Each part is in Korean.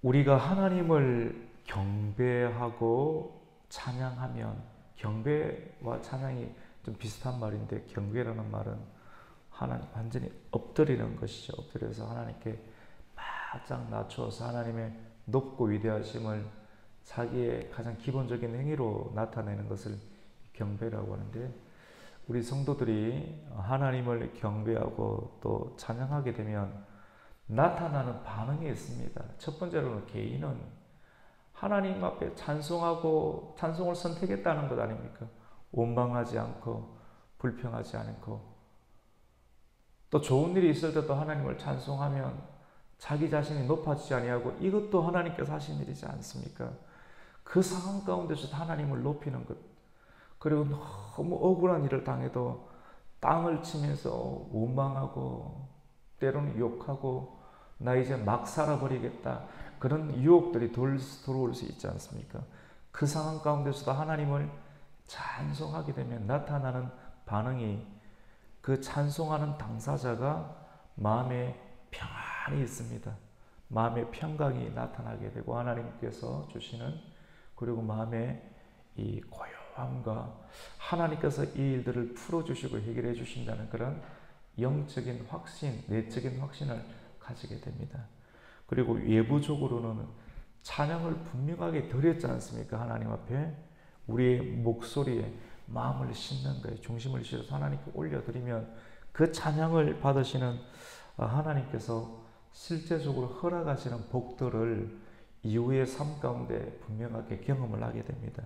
우리가 하나님을 경배하고 찬양하면, 경배와 찬양이 좀 비슷한 말인데, 경배라는 말은 하나님 완전히 엎드리는 것이죠. 엎드려서 하나님께 바짝 낮추어서 하나님의 높고 위대하심을 자기의 가장 기본적인 행위로 나타내는 것을 경배라고 하는데, 우리 성도들이 하나님을 경배하고 또 찬양하게 되면 나타나는 반응이 있습니다. 첫 번째로는 개인은 하나님 앞에 찬송하고 찬송을 선택했다는 것 아닙니까? 원망하지 않고 불평하지 않고, 또 좋은 일이 있을 때도 하나님을 찬송하면 자기 자신이 높아지지 아니하고 이것도 하나님께서 하신 일이지 않습니까? 그 상황 가운데서 하나님을 높이는 것, 그리고 너무 억울한 일을 당해도 땅을 치면서 원망하고 때로는 욕하고 나 이제 막 살아버리겠다, 그런 유혹들이 들어올 수 있지 않습니까? 그 상황 가운데서도 하나님을 찬송하게 되면 나타나는 반응이, 그 찬송하는 당사자가 마음에 평안이 있습니다. 마음의 평강이 나타나게 되고 하나님께서 주시는, 그리고 마음의 이 고요함과 하나님께서 이 일들을 풀어주시고 해결해 주신다는 그런 영적인 확신, 내적인 확신을 가지게 됩니다. 그리고 외부적으로는 찬양을 분명하게 드렸지 않습니까? 하나님 앞에 우리의 목소리에 마음을 싣는 거예요. 중심을 실어서 하나님께 올려드리면 그 찬양을 받으시는 하나님께서 실제적으로 허락하시는 복들을 이후의 삶 가운데 분명하게 경험을 하게 됩니다.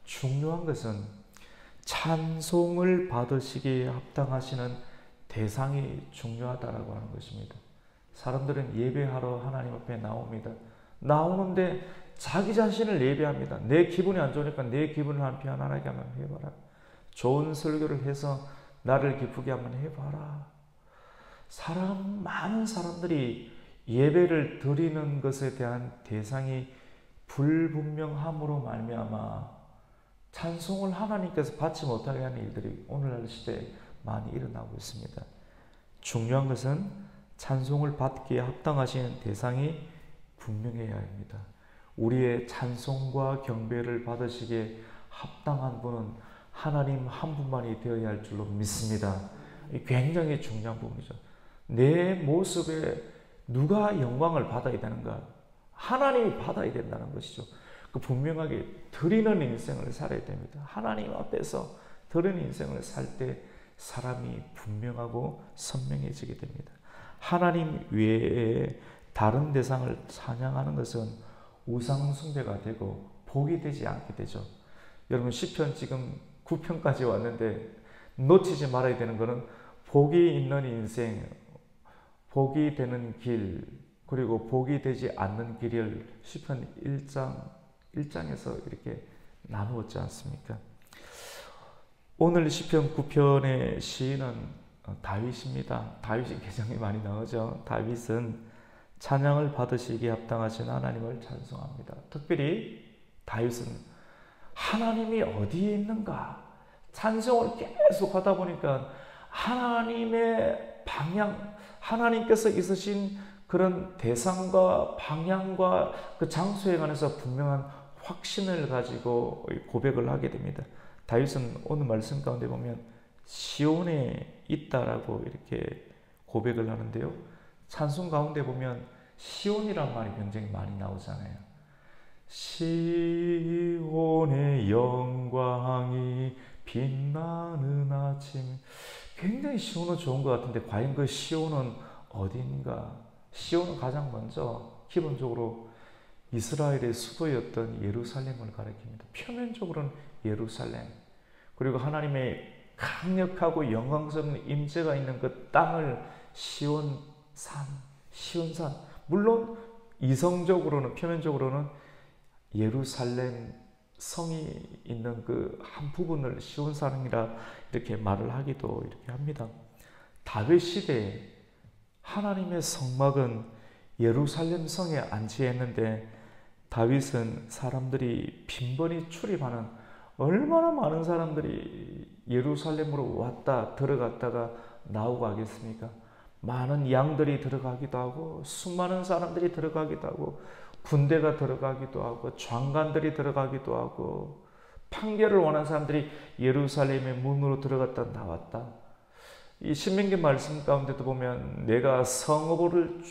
중요한 것은 찬송을 받으시기에 합당하시는 대상이 중요하다라고 하는 것입니다. 사람들은 예배하러 하나님 앞에 나옵니다. 나오는데 자기 자신을 예배합니다. 내 기분이 안 좋으니까 내 기분을 한편 하나님께 한번 해봐라. 좋은 설교를 해서 나를 기쁘게 한번 해봐라. 많은 사람들이 예배를 드리는 것에 대한 대상이 불분명함으로 말미암아 찬송을 하나님께서 받지 못하게 하는 일들이 오늘날 시대에 많이 일어나고 있습니다. 중요한 것은 찬송을 받기에 합당하신 대상이 분명해야 합니다. 우리의 찬송과 경배를 받으시기에 합당한 분은 하나님 한 분만이 되어야 할 줄로 믿습니다. 굉장히 중요한 부분이죠. 내 모습에 누가 영광을 받아야 되는가? 하나님이 받아야 된다는 것이죠. 그 분명하게 드리는 인생을 살아야 됩니다. 하나님 앞에서 드리는 인생을 살 때 사람이 분명하고 선명해지게 됩니다. 하나님 외에 다른 대상을 찬양하는 것은 우상 숭배가 되고 복이 되지 않게 되죠. 여러분 시편 지금 9편까지 왔는데 놓치지 말아야 되는 것은 복이 있는 인생, 복이 되는 길, 그리고 복이 되지 않는 길을 시편 1장에서 이렇게 나누었지 않습니까? 오늘 시편 9편의 시인은 다윗입니다. 다윗이 굉장히 많이 나오죠. 다윗은 찬양을 받으시기에 합당하신 하나님을 찬송합니다. 특별히 다윗은 하나님이 어디에 있는가 찬송을 계속 하다 보니까 하나님의 방향, 하나님께서 있으신 그런 대상과 방향과 그 장소에 관해서 분명한 확신을 가지고 고백을 하게 됩니다. 다윗은 오늘 말씀 가운데 보면 시온에 있다라고 이렇게 고백을 하는데요. 찬송 가운데 보면 시온이란 말이 굉장히 많이 나오잖아요. 시온의 영광이 빛나는 아침. 굉장히 시온은 좋은 것 같은데 과연 그 시온은 어딘가? 시온은 가장 먼저 기본적으로 이스라엘의 수도였던 예루살렘을 가리킵니다. 표면적으로는 예루살렘, 그리고 하나님의 강력하고 영광스러운 임재가 있는 그 땅을 시온산, 물론 이성적으로는, 표면적으로는 예루살렘 성이 있는 그 한 부분을 시온산이라 이렇게 말을 하기도 이렇게 합니다. 다윗 시대에 하나님의 성막은 예루살렘 성에 안치했는데 다윗은 사람들이 빈번히 출입하는, 얼마나 많은 사람들이 예루살렘으로 왔다 들어갔다가 나오고 하겠습니까? 많은 양들이 들어가기도 하고 수많은 사람들이 들어가기도 하고 군대가 들어가기도 하고 장관들이 들어가기도 하고 판결을 원하는 사람들이 예루살렘의 문으로 들어갔다 나왔다. 이 신명기 말씀 가운데도 보면 내가 성읍을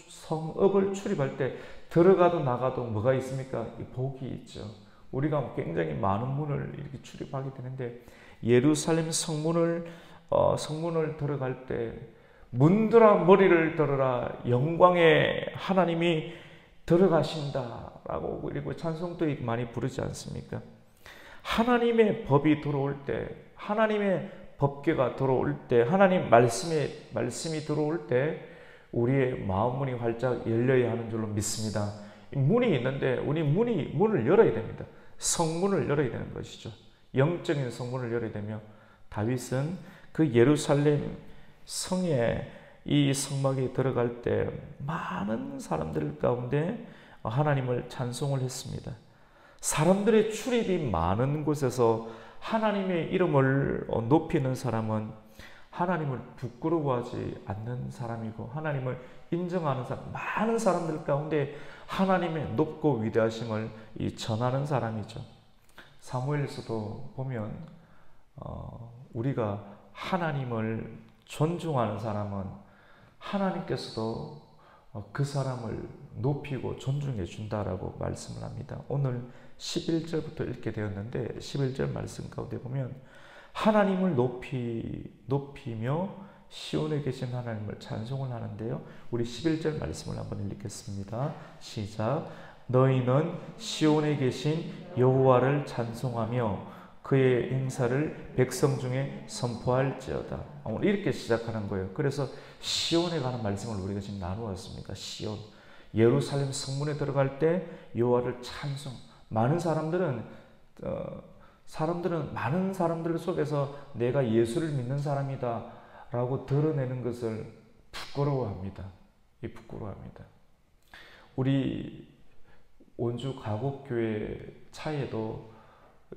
출입할 때 들어가도 나가도 뭐가 있습니까? 복이 있죠. 우리가 굉장히 많은 문을 이렇게 출입하게 되는데 예루살렘 성문을 들어갈 때 문들아 머리를 들어라 영광의 하나님이 들어가신다라고 그리고 찬송도 많이 부르지 않습니까? 하나님의 법이 들어올 때, 하나님의 법궤가 들어올 때, 하나님 말씀이 들어올 때 우리의 마음 문이 활짝 열려야 하는 줄로 믿습니다. 문이 있는데 우리 문을 열어야 됩니다. 성문을 열어야 되는 것이죠. 영적인 성문을 열어야 되며 다윗은 그 예루살렘 성에 이 성막에 들어갈 때 많은 사람들 가운데 하나님을 찬송을 했습니다. 사람들의 출입이 많은 곳에서 하나님의 이름을 높이는 사람은 하나님을 부끄러워하지 않는 사람이고 하나님을 인정하는 사람, 많은 사람들 가운데 하나님의 높고 위대하심을 전하는 사람이죠. 사무엘서도 보면 우리가 하나님을 존중하는 사람은 하나님께서도 그 사람을 높이고 존중해 준다라고 말씀을 합니다. 오늘 11절부터 읽게 되었는데 11절 말씀 가운데 보면 하나님을 높이며 시온에 계신 하나님을 찬송을 하는데요. 우리 11절 말씀을 한번 읽겠습니다. 시작. 너희는 시온에 계신 여호와를 찬송하며 그의 행사를 백성 중에 선포할지어다. 오늘 이렇게 시작하는 거예요. 그래서 시온에 관한 말씀을 우리가 지금 나누었습니다. 시온, 예루살렘 성문에 들어갈 때 여호와를 찬송. 많은 사람들은 많은 사람들 속에서 내가 예수를 믿는 사람이다라고 드러내는 것을 부끄러워합니다. 부끄러워합니다. 우리 원주 가곡교회 차에도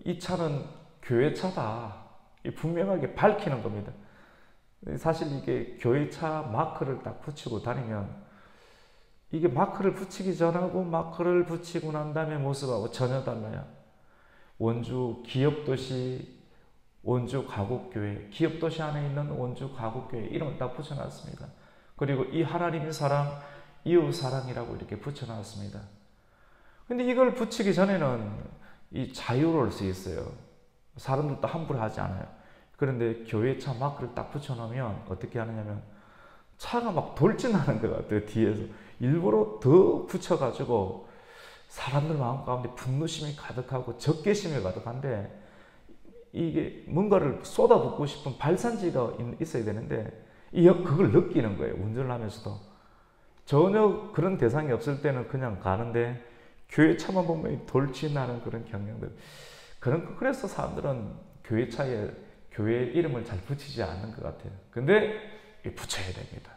이 차는 교회 차다. 분명하게 밝히는 겁니다. 사실 이게 교회 차 마크를 딱 붙이고 다니면 이게 마크를 붙이기 전하고 마크를 붙이고 난 다음에 모습하고 전혀 달라요. 원주 기업도시, 원주 가곡교회, 기업도시 안에 있는 원주 가곡교회 이름을 딱 붙여놨습니다. 그리고 이 하나님의 사랑, 이웃사랑이라고 이렇게 붙여놨습니다. 근데 이걸 붙이기 전에는 이 자유로울 수 있어요. 사람들도 함부로 하지 않아요. 그런데 교회차 마크를 딱 붙여놓으면 어떻게 하느냐면 차가 막 돌진하는 것 같아요. 뒤에서 일부러 더 붙여가지고 사람들 마음 가운데 분노심이 가득하고 적개심이 가득한데 이게 뭔가를 쏟아붓고 싶은 발산지가 있어야 되는데 그걸 느끼는 거예요. 운전을 하면서도. 전혀 그런 대상이 없을 때는 그냥 가는데 교회 차만 보면 돌진하는 그런 경향들. 그래서 사람들은 교회 차에 교회 이름을 잘 붙이지 않는 것 같아요. 근데 붙여야 됩니다.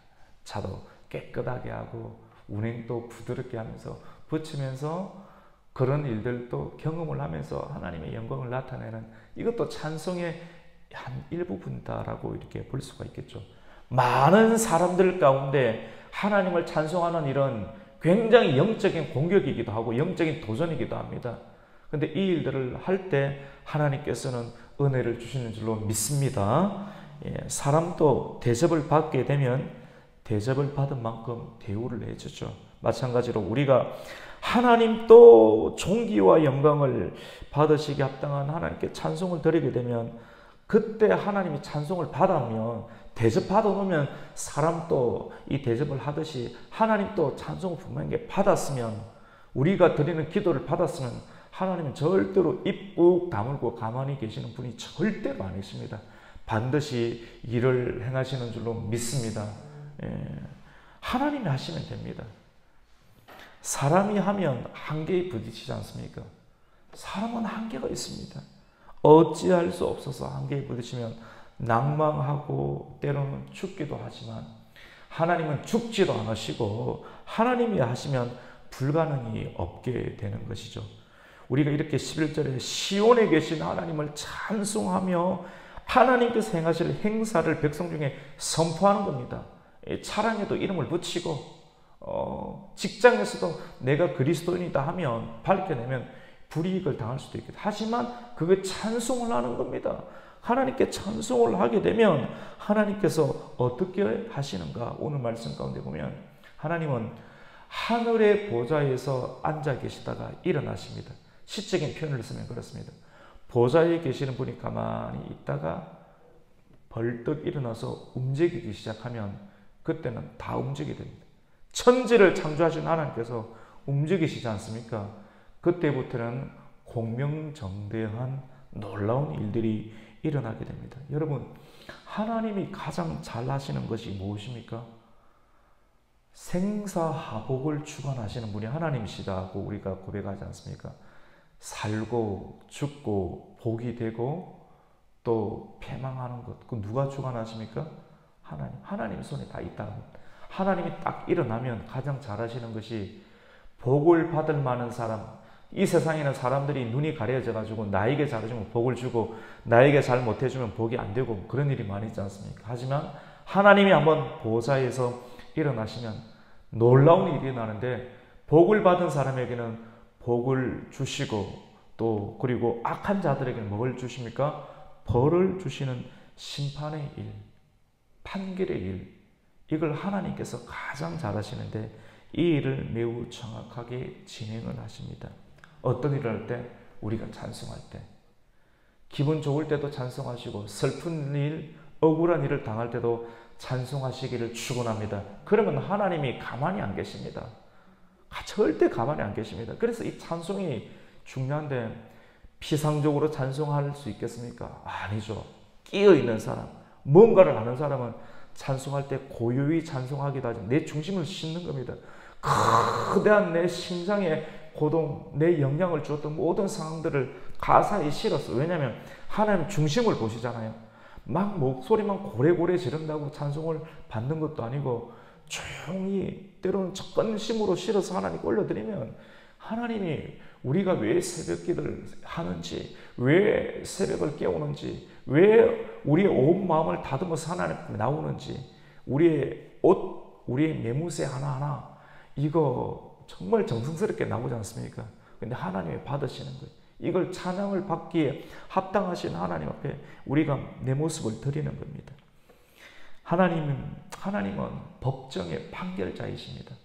차도 깨끗하게 하고 운행도 부드럽게 하면서 붙이면서 그런 일들도 경험을 하면서 하나님의 영광을 나타내는 이것도 찬송의 한 일부분이다라고 이렇게 볼 수가 있겠죠. 많은 사람들 가운데 하나님을 찬송하는 일은 굉장히 영적인 공격이기도 하고 영적인 도전이기도 합니다. 근데 이 일들을 할 때 하나님께서는 은혜를 주시는 줄로 믿습니다. 사람도 대접을 받게 되면 대접을 받은 만큼 대우를 해주죠. 마찬가지로 우리가 하나님도 존귀와 영광을 받으시기 합당한 하나님께 찬송을 드리게 되면 그때 하나님이 찬송을 받으면 대접 받아놓으면 사람도 이 대접을 하듯이 하나님도 찬송을 분명히 받았으면 우리가 드리는 기도를 받았으면 하나님은 절대로 입 꾹 다물고 가만히 계시는 분이 절대로 아니십니다. 반드시 일을 행하시는 줄로 믿습니다. 하나님이 하시면 됩니다. 사람이 하면 한계에 부딪히지 않습니까? 사람은 한계가 있습니다. 어찌할 수 없어서 한계에 부딪히면 낭망하고 때로는 죽기도 하지만 하나님은 죽지도 않으시고 하나님이 하시면 불가능이 없게 되는 것이죠. 우리가 이렇게 11절에 시온에 계신 하나님을 찬송하며 하나님께서 행하실 행사를 백성 중에 선포하는 겁니다. 차량에도 이름을 붙이고 직장에서도 내가 그리스도인이다 하면 밝혀내면 불이익을 당할 수도 있겠다. 하지만 그게 찬송을 하는 겁니다. 하나님께 찬송을 하게 되면 하나님께서 어떻게 하시는가? 오늘 말씀 가운데 보면 하나님은 하늘의 보좌에서 앉아 계시다가 일어나십니다. 시적인 표현을 쓰면 그렇습니다. 보좌에 계시는 분이 가만히 있다가 벌떡 일어나서 움직이기 시작하면 그때는 다 움직이게 됩니다. 천지를 창조하신 하나님께서 움직이시지 않습니까? 그때부터는 공명정대한 놀라운 일들이 일어나게 됩니다. 여러분, 하나님이 가장 잘 하시는 것이 무엇입니까? 생사하복을 주관하시는 분이 하나님이시다고 우리가 고백하지 않습니까? 살고 죽고 복이 되고 또 패망하는 것, 그 누가 주관하십니까? 하나님 손에 다 있다는 겁니다. 하나님이 딱 일어나면 가장 잘하시는 것이 복을 받을 만한 사람, 이 세상에는 사람들이 눈이 가려져 가지고 나에게 잘해주면 복을 주고 나에게 잘 못해주면 복이 안 되고 그런 일이 많이 있지 않습니까? 하지만 하나님이 한번 보좌에서 일어나시면 놀라운 일이 일어나는데 복을 받은 사람에게는 복을 주시고 또 그리고 악한 자들에게는 뭘 주십니까? 벌을 주시는 심판의 일, 판결의 일, 이걸 하나님께서 가장 잘하시는데 이 일을 매우 정확하게 진행을 하십니다. 어떤 일을 할 때? 우리가 찬송할 때. 기분 좋을 때도 찬송하시고 슬픈 일, 억울한 일을 당할 때도 찬송하시기를 축원합니다. 그러면 하나님이 가만히 안 계십니다. 절대 가만히 안 계십니다. 그래서 이 찬송이 중요한데 피상적으로 찬송할 수 있겠습니까? 아니죠. 끼어있는 사람, 뭔가를 아는 사람은 찬송할 때 고요히 찬송하기도 하죠. 내 중심을 싣는 겁니다. 거대한 내 심장에 고동, 내 영향을 주었던 모든 상황들을 가사에 실었어. 왜냐하면 하나님 중심을 보시잖아요. 막 목소리만 고래고래 지른다고 찬송을 받는 것도 아니고 조용히 때로는 적건심으로 실어서 하나님께 올려드리면 하나님이 우리가 왜 새벽 기도를 하는지, 왜 새벽을 깨우는지, 왜 우리의 온 마음을 다듬어서 하나님 앞에 나오는지, 우리의 옷, 우리의 매무새 하나하나 이거 정말 정성스럽게 나오지 않습니까? 근데 하나님이 받으시는 거예요. 이걸 찬양을 받기에 합당하신 하나님 앞에 우리가 내 모습을 드리는 겁니다. 하나님은 법정의 판결자이십니다.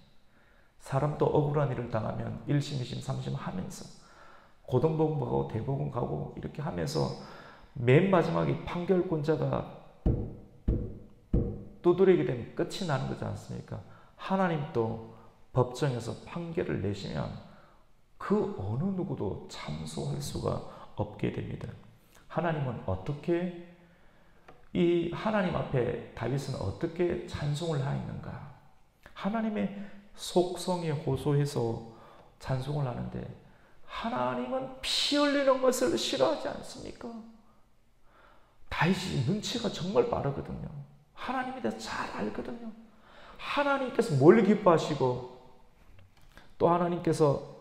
사람도 억울한 일을 당하면 1심, 2심, 3심 하면서 고등법원 가고 대법원 가고 이렇게 하면서 맨 마지막에 판결권자가 두드리게 되면 끝이 나는 거지 않습니까? 하나님도 법정에서 판결을 내시면 그 어느 누구도 참소할 수가 없게 됩니다. 하나님은 어떻게 이 하나님 앞에 다윗은 어떻게 찬송을 하였는가? 하나님의 속성에 호소해서 찬송을 하는데 하나님은 피 흘리는 것을 싫어하지 않습니까? 다윗이 눈치가 정말 빠르거든요. 하나님에 대해서 잘 알거든요. 하나님께서 뭘 기뻐하시고 또 하나님께서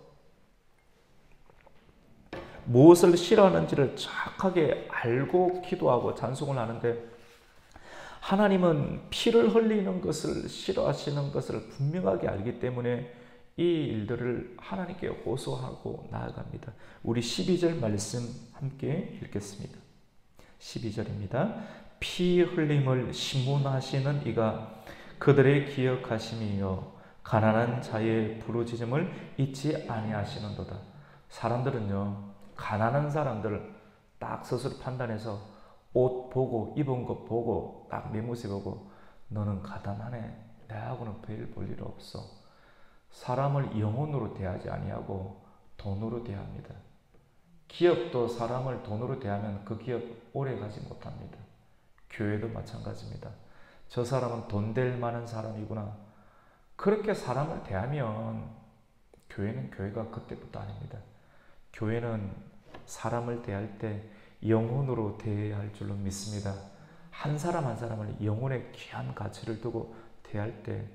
무엇을 싫어하는지를 정확하게 알고 기도하고 찬송을 하는데 하나님은 피를 흘리는 것을 싫어하시는 것을 분명하게 알기 때문에 이 일들을 하나님께 호소하고 나아갑니다. 우리 12절 말씀 함께 읽겠습니다. 12절입니다. 피 흘림을 신문하시는 이가 그들의 기억하심이요 가난한 자의 부르짖음을 잊지 아니하시는도다. 사람들은요 가난한 사람들을 딱 스스로 판단해서 옷 보고 입은 것 보고 딱 내 모습 보고 너는 가난하네. 내하고는 별 볼 일 없어. 사람을 영혼으로 대하지 아니하고 돈으로 대합니다. 기업도 사람을 돈으로 대하면 그 기업 오래 가지 못합니다. 교회도 마찬가지입니다. 저 사람은 돈 될 만한 사람이구나. 그렇게 사람을 대하면 교회는 교회가 그때부터 아닙니다. 교회는 사람을 대할 때 영혼으로 대해야 할 줄로 믿습니다. 한 사람 한 사람을 영혼의 귀한 가치를 두고 대할 때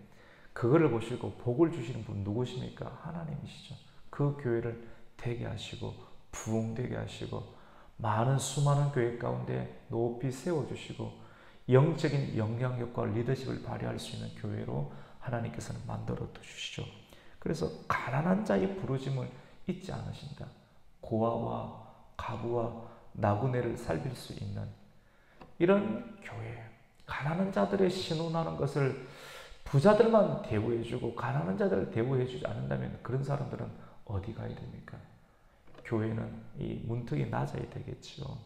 그거를 보시고 복을 주시는 분 누구십니까? 하나님이시죠. 그 교회를 되게 하시고 부흥되게 하시고 많은 수많은 교회 가운데 높이 세워주시고 영적인 영향력과 리더십을 발휘할 수 있는 교회로 하나님께서는 만들어 주시죠. 그래서 가난한 자의 부르심을 잊지 않으신다. 고아와 가부와 나그네를 살필 수 있는 이런 교회, 가난한 자들의 신원하는 것을 부자들만 대우해주고 가난한 자들을 대우해주지 않는다면 그런 사람들은 어디 가야 됩니까? 교회는 이 문턱이 낮아야 되겠죠.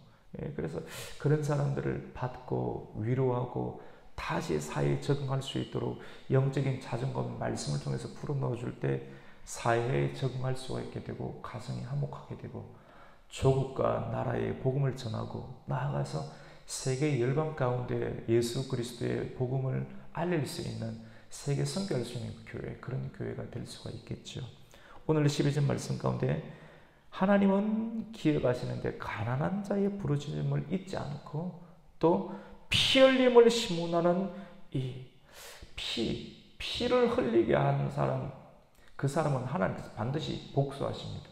그래서 그런 사람들을 받고 위로하고 다시 사회에 적응할 수 있도록 영적인 자존감 말씀을 통해서 풀어넣어줄 때 사회에 적응할 수가 있게 되고 가정이 화목하게 되고 조국과 나라에 복음을 전하고 나아가서 세계 열방 가운데 예수 그리스도의 복음을 알릴 수 있는 세계 선교할 수 있는 교회, 그런 교회가 될 수가 있겠죠. 오늘 12절 말씀 가운데 하나님은 기억하시는데 가난한 자의 부르짖음을 잊지 않고 또 피 흘림을 심문하는 이 피를 흘리게 하는 사람, 그 사람은 하나님께서 반드시 복수하십니다.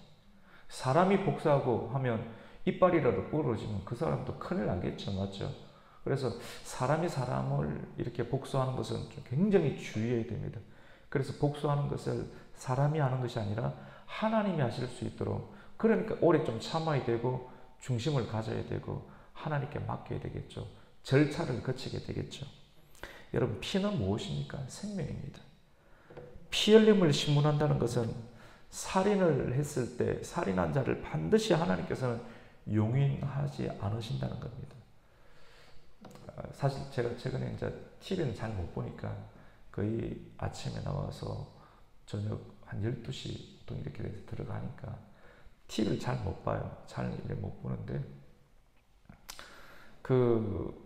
사람이 복수하고 하면 이빨이라도 부러지면 그 사람도 큰일 나겠죠. 맞죠? 그래서 사람이 사람을 이렇게 복수하는 것은 굉장히 주의해야 됩니다. 그래서 복수하는 것을 사람이 하는 것이 아니라 하나님이 하실 수 있도록, 그러니까 오래 좀 참아야 되고 중심을 가져야 되고 하나님께 맡겨야 되겠죠. 절차를 거치게 되겠죠. 여러분, 피는 무엇입니까? 생명입니다. 피 흘림을 심문한다는 것은 살인을 했을 때 살인한 자를 반드시 하나님께서는 용인하지 않으신다는 겁니다. 사실 제가 최근에 이제 TV는 잘 못 보니까 거의 아침에 나와서 저녁 한 12시 보통 이렇게 돼서 들어가니까 TV를 잘 못 봐요. 잘 못 보는데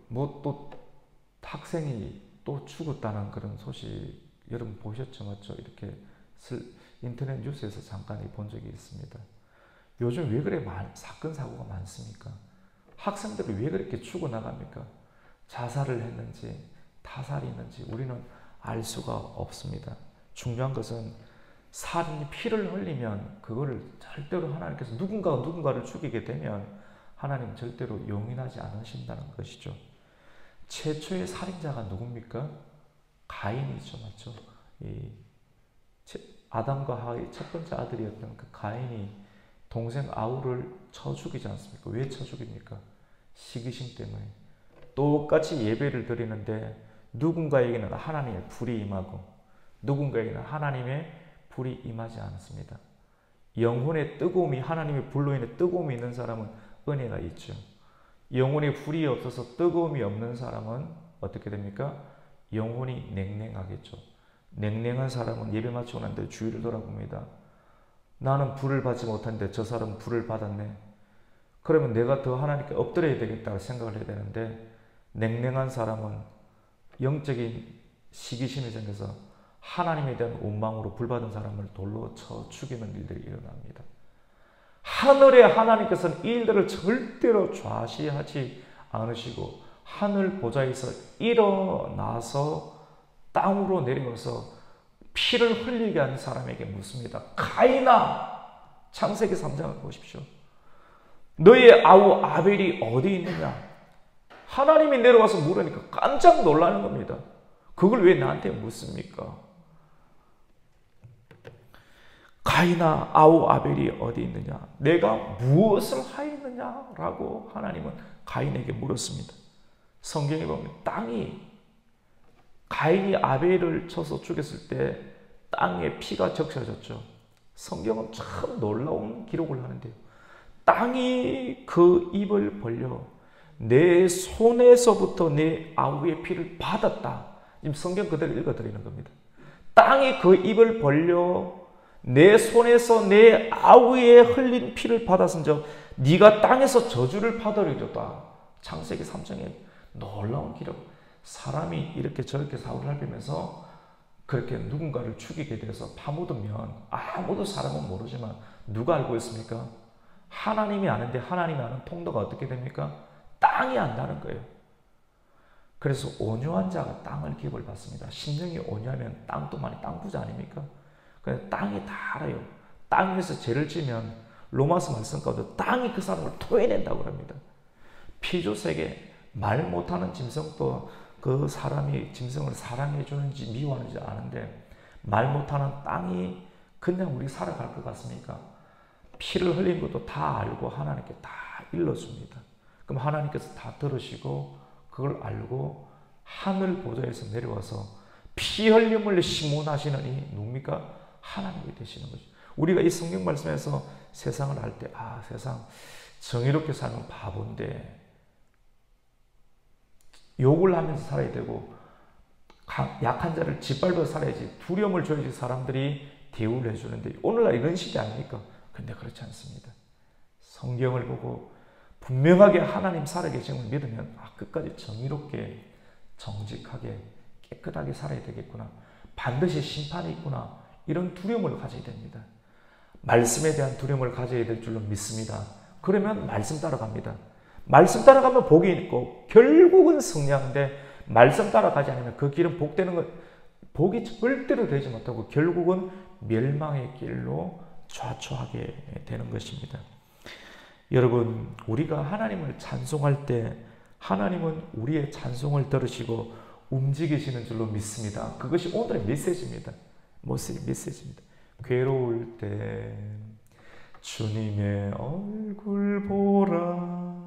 뭐 또 학생이 또 죽었다는 그런 소식 여러분 보셨죠? 맞죠? 이렇게 인터넷 뉴스에서 잠깐 본 적이 있습니다. 요즘 왜 그래 사건 사고가 많습니까? 학생들이 왜 그렇게 죽어나갑니까? 자살을 했는지 타살이 있는지 우리는 알 수가 없습니다. 중요한 것은 살인이 피를 흘리면 그거를 절대로 하나님께서 누군가를 죽이게 되면 하나님 절대로 용인하지 않으신다는 것이죠. 최초의 살인자가 누굽니까? 가인이죠. 맞죠? 아담과 하와의 첫 번째 아들이었던 그 가인이 동생 아우를 쳐 죽이지 않습니까? 왜 쳐 죽입니까? 시기심 때문에. 똑같이 예배를 드리는데 누군가에게는 하나님의 불이 임하고 누군가에게는 하나님의 불이 임하지 않습니다. 영혼의 뜨거움이, 하나님의 불로 인해 뜨거움이 있는 사람은 은혜가 있죠. 영혼의 불이 없어서 뜨거움이 없는 사람은 어떻게 됩니까? 영혼이 냉랭하겠죠. 냉랭한 사람은 예배 마치고 난 뒤에 주위를 돌아봅니다. 나는 불을 받지 못했는데 저 사람은 불을 받았네. 그러면 내가 더 하나님께 엎드려야 되겠다고 생각을 해야 되는데 냉랭한 사람은 영적인 시기심이 생겨서 하나님에 대한 원망으로 불받은 사람을 돌로 쳐 죽이는 일들이 일어납니다. 하늘의 하나님께서는 이 일들을 절대로 좌시하지 않으시고 하늘 보좌에서 일어나서 땅으로 내려와서 피를 흘리게 하는 사람에게 묻습니다. 가인아! 창세기 3장을 보십시오. 너의 아우 아벨이 어디 있느냐? 하나님이 내려와서 물으니까 깜짝 놀라는 겁니다. 그걸 왜 나한테 묻습니까? 가인아, 아우 아벨이 어디 있느냐? 내가 무엇을 하였느냐? 라고 하나님은 가인에게 물었습니다. 성경에 보면 가인이 아벨을 쳐서 죽였을 때 땅에 피가 적셔졌죠. 성경은 참 놀라운 기록을 하는데요. 땅이 그 입을 벌려 내 손에서부터 내 아우의 피를 받았다. 지금 성경 그대로 읽어드리는 겁니다. 땅이 그 입을 벌려 내 손에서 내 아우의 흘린 피를 받았은즉 네가 땅에서 저주를 받으리로다. 창세기 3장에 놀라운 기록. 사람이 이렇게 저렇게 사고를 할피면서 그렇게 누군가를 죽이게 돼서 파묻으면 아무도 사람은 모르지만 누가 알고 있습니까? 하나님이 아는데 하나님이 아는 통로가 어떻게 됩니까? 땅이 안다는 거예요. 그래서 온유한 자가 땅을 기업을 받습니다. 심령이 온유하면 땅도 많이 땅 부자 아닙니까? 그래서 땅이 다 알아요. 땅 위에서 죄를 지면 로마서 말씀 가운데 땅이 그 사람을 토해낸다고 합니다. 피조세계 말 못하는 짐승도 그 사람이 짐승을 사랑해 주는지 미워하는지 아는데 말 못하는 땅이 그냥 우리 살아갈 것 같습니까? 피를 흘린 것도 다 알고 하나님께 다 일러줍니다. 그럼 하나님께서 다 들으시고 그걸 알고 하늘 보좌에서 내려와서 피 흘림을 심문하시는 이 누굽니까? 하나님이 되시는 거죠. 우리가 이 성경 말씀에서 세상을 알 때, 아, 세상 정의롭게 살면 바본데 욕을 하면서 살아야 되고 약한 자를 짓밟아 살아야지, 두려움을 줘야지 사람들이 대우를 해주는데 오늘날 이런 시대 아닙니까? 근데 그렇지 않습니다. 성경을 보고 분명하게 하나님 살아계심을 믿으면 끝까지 정의롭게 정직하게 깨끗하게 살아야 되겠구나, 반드시 심판이 있구나, 이런 두려움을 가져야 됩니다. 말씀에 대한 두려움을 가져야 될 줄로 믿습니다. 그러면 말씀 따라갑니다. 말씀 따라가면 복이 있고 결국은 승리하는데 말씀 따라가지 않으면 그 길은 복되는 것, 복이 절대로 되지 못하고 결국은 멸망의 길로 좌초하게 되는 것입니다. 여러분, 우리가 하나님을 찬송할 때 하나님은 우리의 찬송을 들으시고 움직이시는 줄로 믿습니다. 그것이 오늘의 메시지입니다. 메시지입니다. 괴로울 때 주님의 얼굴 보라,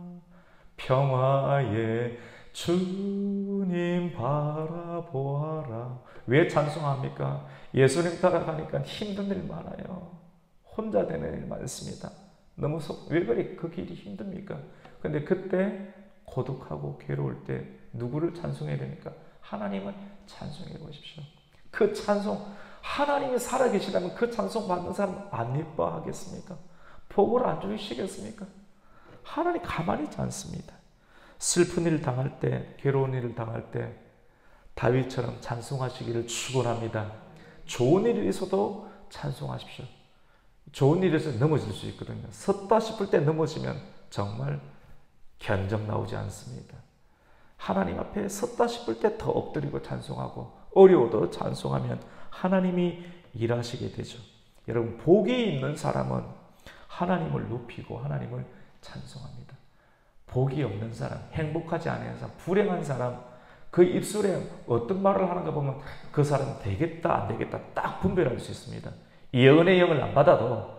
평화의 주님 바라보아라. 왜 찬송합니까? 예수님 따라가니까 힘든 일 많아요. 혼자 되는 일 많습니다. 너무 왜 그래? 그 길이 힘듭니까? 근데 그때 고독하고 괴로울 때 누구를 찬송해야 됩니까? 하나님을 찬송해 보십시오. 그 찬송, 하나님이 살아계시다면 그 찬송 받는 사람 안 예뻐하겠습니까? 복을 안 주시겠습니까? 하나님 가만히 있지 않습니다. 슬픈 일을 당할 때, 괴로운 일을 당할 때 다윗처럼 찬송하시기를 축원합니다. 좋은 일이 있어도 찬송하십시오. 좋은 일에서 넘어질 수 있거든요. 섰다 싶을 때 넘어지면 정말 견적 나오지 않습니다. 하나님 앞에 섰다 싶을 때 더 엎드리고 찬송하고 어려워도 찬송하면 하나님이 일하시게 되죠. 여러분, 복이 있는 사람은 하나님을 높이고 하나님을 찬송합니다. 복이 없는 사람, 행복하지 않은 사람, 불행한 사람, 그 입술에 어떤 말을 하는가 보면 그 사람 되겠다 안 되겠다 딱 분별할 수 있습니다. 예언의 영을 안 받아도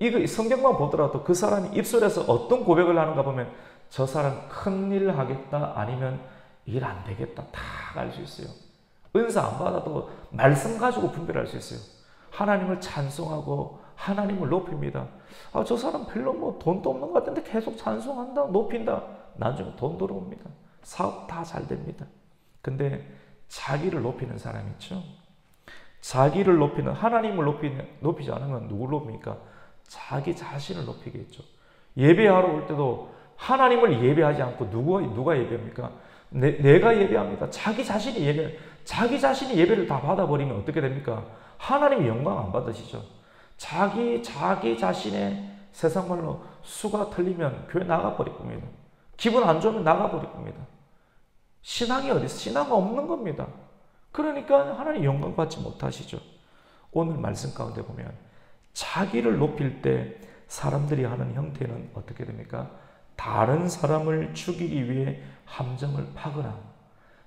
이거 성경만 보더라도 그 사람이 입술에서 어떤 고백을 하는가 보면 저 사람 큰일 하겠다 아니면 일 안 되겠다 다 알 수 있어요. 은사 안 받아도 말씀 가지고 분별할 수 있어요. 하나님을 찬송하고 하나님을 높입니다. 아, 저 사람 별로 뭐 돈도 없는 것 같은데 계속 찬송한다, 높인다. 나중에 돈 들어옵니다. 사업 다 잘 됩니다. 근데 자기를 높이는 사람 있죠? 자기를 높이는, 하나님을 높이지 않으면 누굴 높입니까? 자기 자신을 높이겠죠. 예배하러 올 때도 하나님을 예배하지 않고 누가 예배합니까? 내가 예배합니다. 자기 자신이 예배를 다 받아버리면 어떻게 됩니까? 하나님 영광 안 받으시죠. 자기 자신의 세상 말로 수가 틀리면 교회 나가버릴 겁니다. 기분 안 좋으면 나가버릴 겁니다. 신앙이 어디 있어? 신앙이 없는 겁니다. 그러니까 하나님 영광 받지 못하시죠. 오늘 말씀 가운데 보면 자기를 높일 때 사람들이 하는 형태는 어떻게 됩니까? 다른 사람을 죽이기 위해 함정을 파거나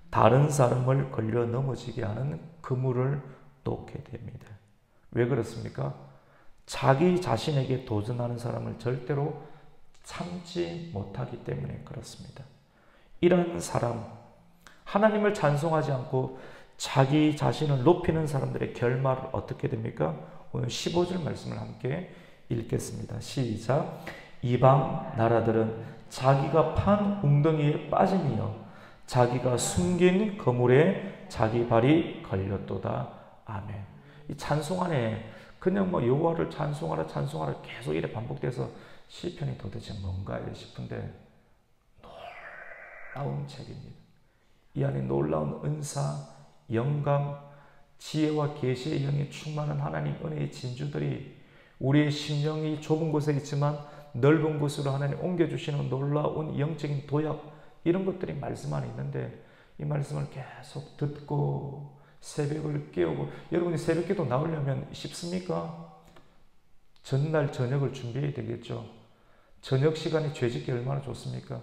다른 사람을 걸려 넘어지게 하는 그물을 놓게 됩니다. 왜 그렇습니까? 자기 자신에게 도전하는 사람을 절대로 참지 못하기 때문에 그렇습니다. 이런 사람, 하나님을 찬송하지 않고 자기 자신을 높이는 사람들의 결말은 어떻게 됩니까? 오늘 15절 말씀을 함께 읽겠습니다. 시작. 이방 나라들은 자기가 판 웅덩이에 빠짐이요 자기가 숨긴 거물에 자기 발이 걸렸도다. 아멘. 이 찬송 안에 그냥 뭐 여호와를 찬송하라 계속 이래 반복돼서 시편이 도대체 뭔가 싶은데 놀라운 책입니다. 이 안에 놀라운 은사, 영감, 지혜와 계시의 영이 충만한 하나님 은혜의 진주들이 우리의 심령이 좁은 곳에 있지만 넓은 곳으로 하나님 옮겨주시는 놀라운 영적인 도약, 이런 것들이 말씀 안에 있는데 이 말씀을 계속 듣고 새벽을 깨우고, 여러분이 새벽기도 나오려면 쉽습니까? 전날 저녁을 준비해야 되겠죠. 저녁 시간이 죄짓기 얼마나 좋습니까?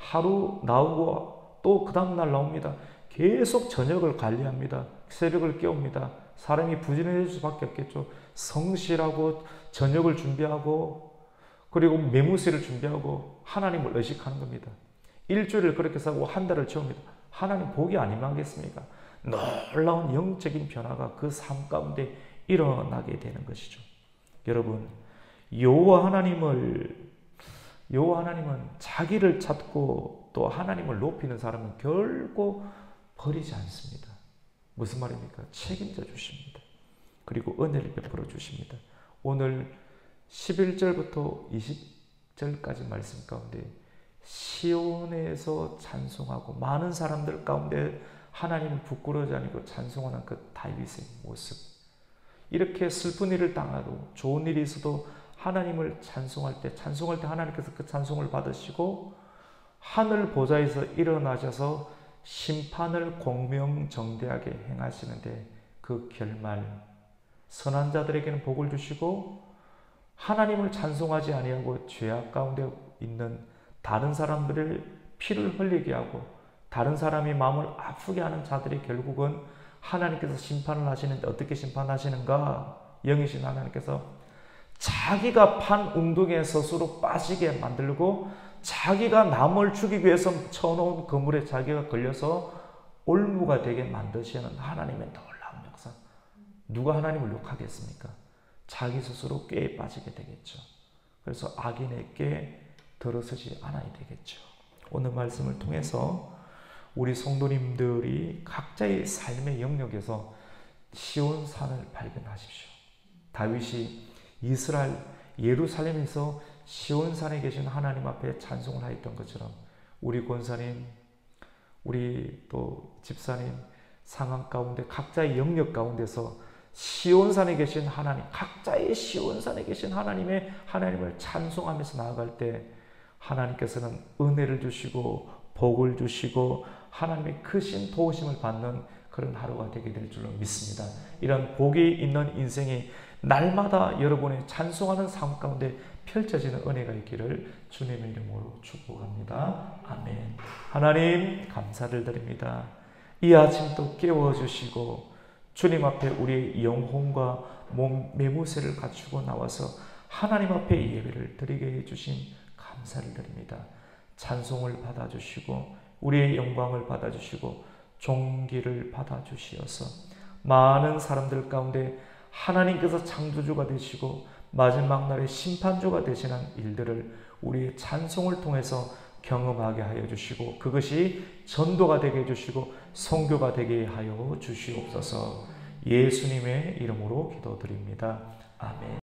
하루 나오고 또 그 다음날 나옵니다. 계속 저녁을 관리합니다. 새벽을 깨웁니다. 사람이 부지런해질 수밖에 없겠죠. 성실하고 저녁을 준비하고 그리고 매무새를 준비하고 하나님을 의식하는 겁니다. 일주일을 그렇게 살고 한 달을 채웁니다. 하나님 복이 안 임하겠습니까? 놀라운 영적인 변화가 그 삶 가운데 일어나게 되는 것이죠. 여러분, 여호와 하나님은 자기를 찾고 또 하나님을 높이는 사람은 결코 버리지 않습니다. 무슨 말입니까? 책임져 주십니다. 그리고 은혜를 베풀어 주십니다. 오늘 11절부터 20절까지 말씀 가운데 시온에서 찬송하고 많은 사람들 가운데 하나님을 부끄러워하지 않고 찬송하는 그 다윗의 모습, 이렇게 슬픈 일을 당하도 좋은 일이 있어도 하나님을 찬송할 때 하나님께서 그 찬송을 받으시고 하늘 보좌에서 일어나셔서 심판을 공명정대하게 행하시는데 그 결말, 선한 자들에게는 복을 주시고 하나님을 찬송하지 아니하고 죄악 가운데 있는 다른 사람들을 피를 흘리게 하고 다른 사람이 마음을 아프게 하는 자들이 결국은 하나님께서 심판을 하시는데 어떻게 심판하시는가? 영이신 하나님께서 자기가 판 웅덩이에 스스로 빠지게 만들고 자기가 남을 죽이기 위해서 쳐놓은 그물에 자기가 걸려서 올무가 되게 만드시는 하나님의 놀라운 역사. 누가 하나님을 욕하겠습니까? 자기 스스로 꾀에 빠지게 되겠죠. 그래서 악인에게 들어서지 않아야 되겠죠. 오늘 말씀을 통해서 우리 성도님들이 각자의 삶의 영역에서 시온산을 발견하십시오. 다윗이 이스라엘 예루살렘에서 시온산에 계신 하나님 앞에 찬송을 하였던 것처럼 우리 권사님, 우리 또 집사님 상황 가운데 각자의 영역 가운데서 시온산에 계신 하나님, 각자의 시온산에 계신 하나님을 찬송하면서 나아갈 때 하나님께서는 은혜를 주시고 복을 주시고 하나님의 크신 도우심을 받는 그런 하루가 되게 될 줄로 믿습니다. 이런 복이 있는 인생이 날마다 여러분의 찬송하는 삶 가운데 펼쳐지는 은혜가 있기를 주님의 이름으로 축복합니다. 아멘. 하나님 감사를 드립니다. 이 아침도 깨워주시고 주님 앞에 우리의 영혼과 몸 매무새를 갖추고 나와서 하나님 앞에 예배를 드리게 해주신 감사를 드립니다. 찬송을 받아주시고 우리의 영광을 받아주시고 존귀를 받아주시어서 많은 사람들 가운데 하나님께서 창조주가 되시고 마지막 날에 심판주가 되시는 일들을 우리의 찬송을 통해서 경험하게 하여 주시고 그것이 전도가 되게 해주시고 선교가 되게 하여 주시옵소서. 예수님의 이름으로 기도드립니다. 아멘.